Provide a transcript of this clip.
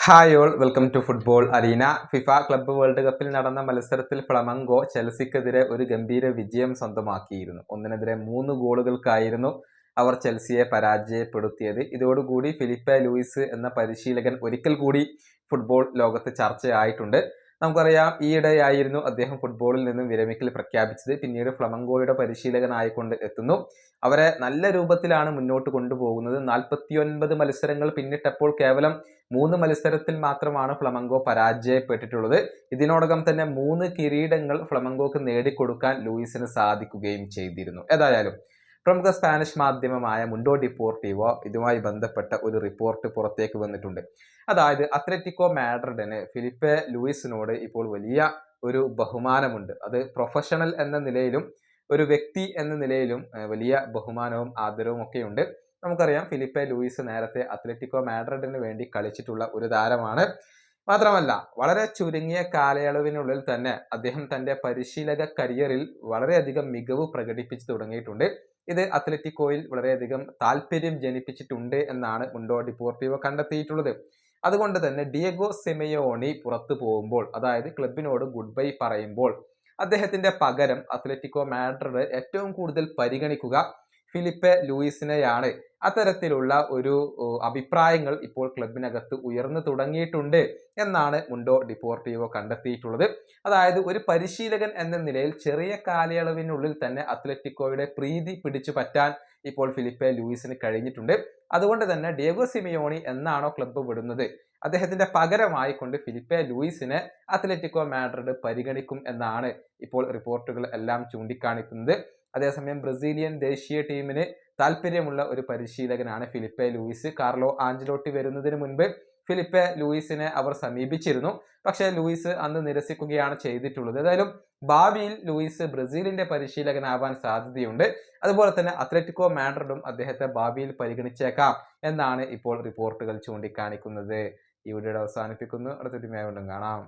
Hi all welcome to football arena. FIFA club world കപ്പിൽ നടന്ന മത്സരത്തിൽ ഫ്ലമംഗോ ചെൽസിക്കെതിരെ ഒരു ഗംഭീര വിജയം സ്വന്തമാക്കിയിരുന്നു. 1-3 ഗോളുകൾക്കായിരുന്നു അവർ ചെൽസിയെ പരാജയപ്പെടുത്തിയത്. ഇതോടുകൂടി ഫിലിപ്പെ ലൂയിസ് എന്ന പരിശീലകൻ ഒരിക്കൽ കൂടി ഫുട്ബോൾ ലോകത്ത് ചർച്ചയായിട്ടുണ്ട്. നമുക്കറിയാം, ഈയിടെയായിരുന്നു അദ്ദേഹം ഫുട്ബോളിൽ നിന്നും വിരമിക്കൽ പ്രഖ്യാപിച്ചത്. പിന്നീട് ഫ്ലമംഗോയുടെ പരിശീലകനായിക്കൊണ്ട് എത്തുന്നു. അവരെ നല്ല രൂപത്തിലാണ് മുന്നോട്ട് കൊണ്ടുപോകുന്നത്. 49 മത്സരങ്ങൾ പിന്നിട്ടപ്പോൾ കേവലം 3 മത്സരത്തിൽ മാത്രമാണ് ഫ്ലമംഗോ പരാജയപ്പെട്ടിട്ടുള്ളത്. ഇതിനോടകം തന്നെ 3 കിരീടങ്ങൾ ഫ്ലമംഗോക്ക് നേടിക്കൊടുക്കാൻ ലൂയിസിന് സാധിക്കുകയും ചെയ്തിരുന്നു. ഏതായാലും പ്രമുഖ സ്പാനിഷ് മാധ്യമമായ മുണ്ടോ ഡിപ്പോർട്ടീവോ ഇതുമായി ബന്ധപ്പെട്ട ഒരു റിപ്പോർട്ട് പുറത്തേക്ക് വന്നിട്ടുണ്ട്. അതായത് അത്ലറ്റിക്കോ മാഡ്രിഡിന് ഫിലിപ്പെ ലൂയിസിനോട് ഇപ്പോൾ വലിയ ഒരു ബഹുമാനമുണ്ട്. അത് പ്രൊഫഷണൽ എന്ന നിലയിലും ഒരു വ്യക്തി എന്ന നിലയിലും വലിയ ബഹുമാനവും ആദരവും ഒക്കെ ഉണ്ട്. നമുക്കറിയാം, ഫിലിപ്പെ ലൂയിസ് നേരത്തെ അത്ലറ്റിക്കോ മാഡ്രിഡിന് വേണ്ടി കളിച്ചിട്ടുള്ള ഒരു താരമാണ്. മാത്രമല്ല, വളരെ ചുരുങ്ങിയ കാലയളവിനുള്ളിൽ തന്നെ അദ്ദേഹം തന്റെ പരിശീലക കരിയറിൽ വളരെയധികം മികവ് പ്രകടിപ്പിച്ചു തുടങ്ങിയിട്ടുണ്ട്. ഇത് അത്ലറ്റിക്കോയിൽ വളരെയധികം താല്പര്യം ജനിപ്പിച്ചിട്ടുണ്ട് എന്നാണ് മുണ്ടോ ഡിപ്പോർട്ടീവോ കണ്ടെത്തിയിട്ടുള്ളത്. അതുകൊണ്ട് തന്നെ ഡിയഗോ സിമയോണി പുറത്തു പോകുമ്പോൾ, അതായത് ക്ലബിനോട് ഗുഡ് ബൈ പറയുമ്പോൾ, അദ്ദേഹത്തിന്റെ പകരം അത്ലറ്റിക്കോ മാഡ്രിഡ് ഏറ്റവും കൂടുതൽ പരിഗണിക്കുക ഫിലിപ്പെ ലൂയിസിനെയാണ്. അത്തരത്തിലുള്ള ഒരു അഭിപ്രായങ്ങൾ ഇപ്പോൾ ക്ലബിനകത്ത് ഉയർന്നു തുടങ്ങിയിട്ടുണ്ട് എന്നാണ് മുണ്ടോ ഡിപ്പോർട്ടീവോ കണ്ടെത്തിയിട്ടുള്ളത്. അതായത് ഒരു പരിശീലകൻ എന്ന നിലയിൽ ചെറിയ കാലയളവിനുള്ളിൽ തന്നെ അത്ലറ്റിക്കോയുടെ പ്രീതി പിടിച്ചു പറ്റാൻ ഇപ്പോൾ ഫിലിപ്പെ ലൂയിസിന് കഴിഞ്ഞിട്ടുണ്ട്. അതുകൊണ്ട് തന്നെ ഡിയഗോ സിമിയോണി എന്നാണോ ക്ലബ്ബ് വിടുന്നത്, അദ്ദേഹത്തിന്റെ പകരമായി കൊണ്ട് ഫിലിപ്പെ ലൂയിസിനെ അത്ലറ്റിക്കോ മാഡ്രിഡ് പരിഗണിക്കും എന്നാണ് ഇപ്പോൾ റിപ്പോർട്ടുകൾ എല്ലാം ചൂണ്ടിക്കാണിക്കുന്നത്. അതേസമയം ബ്രസീലിയൻ ദേശീയ ടീമിന് താല്പര്യമുള്ള ഒരു പരിശീലകനാണ് ഫിലിപ്പെ ലൂയിസ്. കാർലോ ആഞ്ചലോട്ടി വരുന്നതിന് മുൻപ് ഫിലിപ്പെ ലൂയിസിനെ അവർ സമീപിച്ചിരുന്നു. പക്ഷേ ലൂയിസ് അന്ന് നിരസിക്കുകയാണ് ചെയ്തിട്ടുള്ളത്. ഏതായാലും ഭാവിയിൽ ലൂയിസ് ബ്രസീലിന്റെ പരിശീലകനാവാൻ സാധ്യതയുണ്ട്. അതുപോലെ തന്നെ അത്ലറ്റിക്കോ മാഡ്രിഡും അദ്ദേഹത്തെ ഭാവിയിൽ പരിഗണിച്ചേക്കാം എന്നാണ് ഇപ്പോൾ റിപ്പോർട്ടുകൾ ചൂണ്ടിക്കാണിക്കുന്നത്. ഈ വീഡിയോ അവസാനിപ്പിക്കുന്നു. അടുത്ത വീഡിയോയുമായി വീണ്ടും കാണാം.